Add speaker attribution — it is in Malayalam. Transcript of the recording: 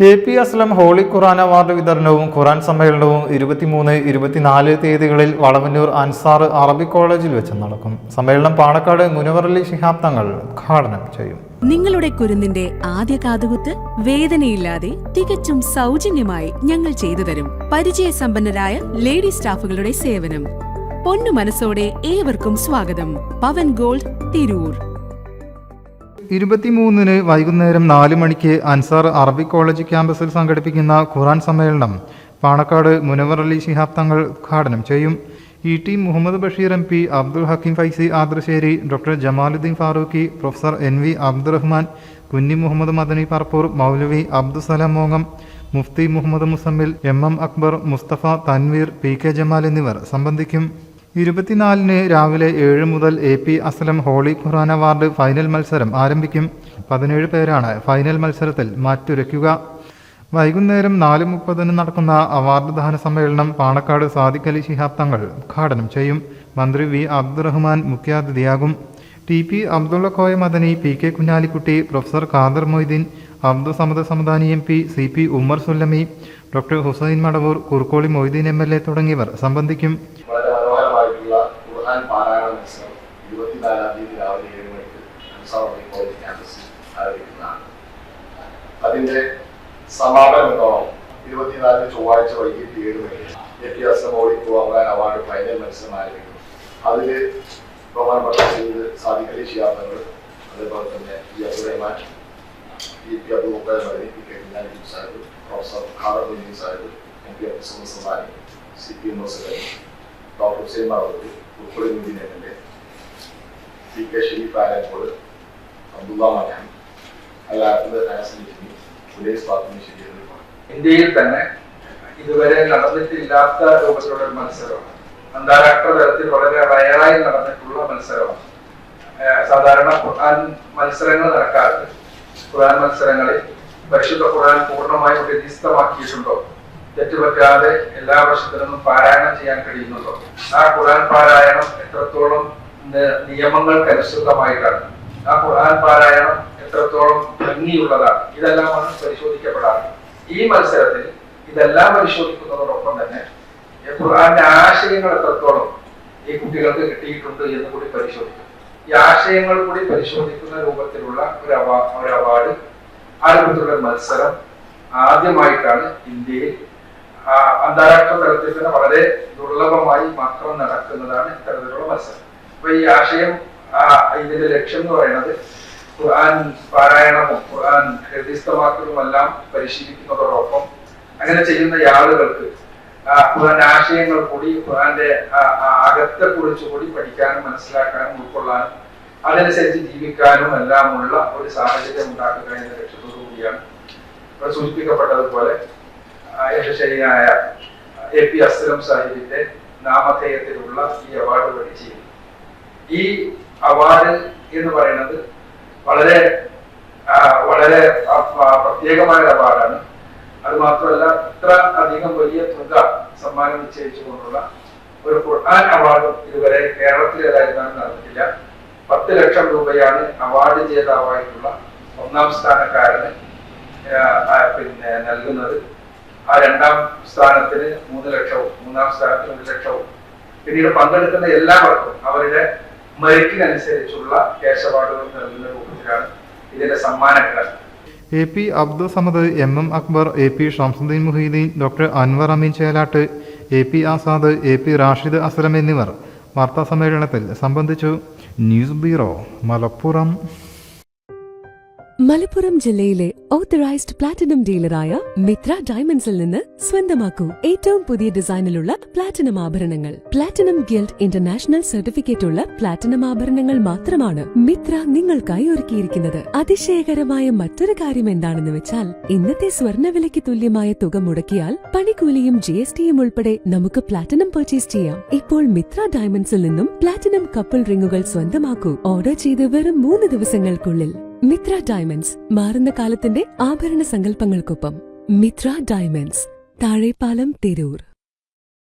Speaker 1: AP. Aslam holy Quran award വിതരണവും ഖുർആൻ സമ്മേളനവും 23, 24 തീയതികളിൽ വളവന്നൂർ അൻസാർ അറബിക് കോളേജിൽ വെച്ച് നടക്കും. സമ്മേളനം പാണക്കാട് മുനവർ അലി ശിഹാബ് തങ്ങൾ ഉദ്ഘാടനം ചെയ്യും.
Speaker 2: നിങ്ങളുടെ കുരുന്നിന്റെ ആദ്യ കാതുകുത്ത് വേദനയില്ലാതെ തികച്ചും സൗജന്യമായി ഞങ്ങൾ ചെയ്തു തരും. പരിചയസമ്പന്നരായ ലേഡി സ്റ്റാഫുകളുടെ സേവനം. പൊന്നു മനസ്സോടെ ഏവർക്കും സ്വാഗതം. പവൻ ഗോൾഡ്, തിരൂർ.
Speaker 1: 23 വൈകുന്നേരം 4 മണിക്ക് അൻസാർ അറബിക് കോളേജ് ക്യാമ്പസിൽ സംഘടിപ്പിക്കുന്ന ഖുർആൻ സമ്മേളനം പാണക്കാട് മുനവർ അലി ശിഹാബ് തങ്ങൾ ഉദ്ഘാടനം ചെയ്യും. ET. Muhammad Basheer M P, Abdul Hakeem Faizi Adrasseri, doctor Jamaluddin Farooqi, professor N.V. Abdurahman, Kunhi Muhammad Madani Parappur, Maulavi Abdussalam മോങ്ങം, മുഫ്തി മുഹമ്മദ് മുസമ്മിൽ, M.M. അക്ബർ, മുസ്തഫ, തൻവീർ, P.K. ജമാൽ എന്നിവർ സംബന്ധിക്കും. 24 രാവിലെ 7 മുതൽ AP. Aslam holy Quran award final മത്സരം ആരംഭിക്കും. 17 പേരാണ് ഫൈനൽ മത്സരത്തിൽ മാറ്റുരയ്ക്കുക. വൈകുന്നേരം 4:30 നടക്കുന്ന അവാർഡ് ദാന സമ്മേളനം പാണക്കാട് സാദിഖ് അലി ശിഹാബ് തങ്ങൾ ഉദ്ഘാടനം ചെയ്യും. മന്ത്രി V. അബ്ദുറഹ്മാൻ മുഖ്യാതിഥിയാകും. T.P. Abdulla Koya Madani, P.K. Kunhalikutty, professor Khader Moideen, Abdul Samad Samadani M P, C.P. Ummer Sullami, doctor Hussain Madavoor, Kurukkoli Moideen MLA തുടങ്ങിയവർ സംബന്ധിക്കും.
Speaker 3: പാരായണ മത്സരം 24 തീയതി രാവിലെ 7 മണിക്ക് അൻസാർ അറബിക് കോളേജ് ക്യാമ്പസിൽ ആരംഭിക്കുന്നതാണ്. അതിന്റെ സമാപനം എന്നോണം 24 ചൊവ്വാഴ്ച വൈകിട്ട് 7 മണിക്ക് AP. Aslam holy Quran award final മത്സരം ആരംഭിക്കുന്നു. അതിൽ ബഹുമാനപ്പെട്ട സാദിഖ് അലി ശിഹാബ് തങ്ങൾ, അതേപോലെ തന്നെ P. Abdurahman, P. Abdul Madani, P.K. Kunhalikutty Sahib, professor Khader Moideen Sahib, M.P. Abdul Samadani, C.P. Ummer Sullami, doctor Hussain Madavoor, Kurukkoli Moideen MLA, P.K. Shareef Alakkode, Abdullah Malaham,
Speaker 4: ഇന്ത്യയിൽ തന്നെ ഇതുവരെ നടന്നിട്ടില്ലാത്ത രൂപത്തിലുള്ള ഒരു മത്സരമാണ്. അന്താരാഷ്ട്ര തലത്തിൽ വളരെ റയറായി നടന്നിട്ടുള്ള മത്സരമാണ്. സാധാരണ ഖുർആൻ മത്സരങ്ങൾ നടക്കാറുണ്ട്. ഖുർആൻ മത്സരങ്ങളിൽ പരിശുദ്ധ ഖുർആൻ പൂർണ്ണമായും വ്യത്യസ്തമാക്കിയിട്ടുണ്ടോ, തെറ്റുപറ്റാതെ എല്ലാ വർഷത്തിനും പാരായണം ചെയ്യാൻ കഴിയുന്നുണ്ടോ, ആ ഖുർആൻ പാരായണം എത്രത്തോളം നിയമങ്ങൾക്കനുസൃതമായിട്ടാണ്, ആ ഖുർആൻ പാരായണം എത്രത്തോളം ഭംഗിയുള്ളതാണ്, ഇതെല്ലാമാണ് പരിശോധിക്കപ്പെടാറ്. ഈ മത്സരത്തിൽ ഇതെല്ലാം പരിശോധിക്കുന്നതോടൊപ്പം തന്നെ ഖുർആന്റെ ആശയങ്ങൾ എത്രത്തോളം ഈ കുട്ടികൾക്ക് കിട്ടിയിട്ടുണ്ട് എന്ന് കൂടി പരിശോധിക്കും. ഈ ആശയങ്ങൾ കൂടി പരിശോധിക്കുന്ന രൂപത്തിലുള്ള ഒരു അവാർഡ് ആരംഭിച്ചുള്ള മത്സരം ആദ്യമായിട്ടാണ് ഇന്ത്യയിൽ അന്താരാഷ്ട്ര തലത്തിൽ തന്നെ വളരെ ദുർലഭമായി മാത്രം നടക്കുന്നതാണ് ഇത്തരത്തിലുള്ള മത്സരം. അപ്പൊ ഈ ആശയം, ഇതിന്റെ ലക്ഷ്യം എന്ന് പറയുന്നത് ഖുർആൻ പാരായണവും ഖുർആൻ ഹൃദയസ്ഥമാക്കലുമെല്ലാം പരിശീലിക്കുന്നതോടൊപ്പം അങ്ങനെ ചെയ്യുന്ന ആളുകൾക്ക് ഖുർആൻ ആശയങ്ങൾ കൂടി, ഖുർആന്റെ അകത്തെ കുറിച്ച് കൂടി പഠിക്കാനും മനസ്സിലാക്കാനും ഉൾക്കൊള്ളാനും അതനുസരിച്ച് ജീവിക്കാനും എല്ലാമുള്ള ഒരു സാഹചര്യം ഉണ്ടാക്കുക എന്ന ലക്ഷ്യത്തോടു കൂടിയാണ് ഇവിടെ സൂചിപ്പിക്കപ്പെട്ടതുപോലെ യശസ്വരിയായ എ.പി. അസ്ലം സാഹിബിന്റെ നാമധേയത്തിലുള്ള ഈ അവാർഡ് പഠിച്ചിരുന്നു. ഈ അവാർഡ് എന്ന് പറയുന്നത് വളരെ വളരെ പ്രത്യേകമായ ഒരു അവാർഡാണ്. അത് മാത്രമല്ല, ഇത്ര അധികം വലിയ തുക സമ്മാനം നിശ്ചയിച്ചുകൊണ്ടുള്ള ഒരു ഖുർആൻ അവാർഡും ഇതുവരെ കേരളത്തിൽ ഏതായിരുന്നാലും നടന്നിട്ടില്ല. 10 ലക്ഷം രൂപയാണ് അവാർഡ് ജേതാവായിട്ടുള്ള 1ാം സ്ഥാനക്കാരന് നൽകുന്നത്. ആ 2ാം സ്ഥാനത്തിന് 3 ലക്ഷവും 3ാം സ്ഥാനത്തിന് 1 ലക്ഷവും പിന്നീട് പങ്കെടുക്കുന്ന എല്ലാവർക്കും അവരുടെ മെറിറ്റിനനുസരിച്ചുള്ള ക്യാഷ് അവാർഡുകൾ നൽകുന്ന രൂപത്തിലാണ് ഇതിന്റെ സമ്മാനങ്ങൾ.
Speaker 1: AP. Abdul Samad, M.M. Akbar, AP. Shamsuddin Muhiyuddin, doctor Anwar Ameen Chelatt, AP. Azad, AP. Rashid Aslam എന്നിവർ വാർത്താ സമ്മേളനത്തിൽ സംബന്ധിച്ചു. News bureau, Malappuram.
Speaker 2: മലപ്പുറം ജില്ലയിലെ ഓത്തറൈസ്ഡ് പ്ലാറ്റിനം ഡീലറായ മിത്ര ഡയമണ്ട്സിൽ നിന്ന് സ്വന്തമാക്കൂ ഏറ്റവും പുതിയ ഡിസൈനിലുള്ള പ്ലാറ്റിനം ആഭരണങ്ങൾ. പ്ലാറ്റിനം ഗിൽഡ് ഇന്റർനാഷണൽ സർട്ടിഫിക്കറ്റ് ഉള്ള പ്ലാറ്റിനം ആഭരണങ്ങൾ മാത്രമാണ് മിത്ര നിങ്ങൾക്കായി ഒരുക്കിയിരിക്കുന്നത്. അതിശയകരമായ മറ്റൊരു കാര്യം എന്താണെന്ന് വെച്ചാൽ, ഇന്നത്തെ സ്വർണ്ണവിലയ്ക്ക് തുല്യമായ തുക മുടക്കിയാൽ പണിക്കൂലിയും GSTയും ഉൾപ്പെടെ നമുക്ക് പ്ലാറ്റിനം പർച്ചേസ് ചെയ്യാം. ഇപ്പോൾ മിത്ര ഡയമണ്ട്സിൽ നിന്നും പ്ലാറ്റിനം കപ്പിൾ റിങ്ങുകൾ സ്വന്തമാക്കൂ. ഓർഡർ ചെയ്ത് വെറും 3 ദിവസങ്ങൾക്കുള്ളിൽ. മിത്ര ഡയമണ്ട്സ്, മാറുന്ന കാലത്തിന്റെ ആഭരണ സങ്കല്പങ്ങൾക്കൊപ്പം. മിത്ര ഡയമണ്ട്സ്, താഴെപ്പാലം, തിരൂർ.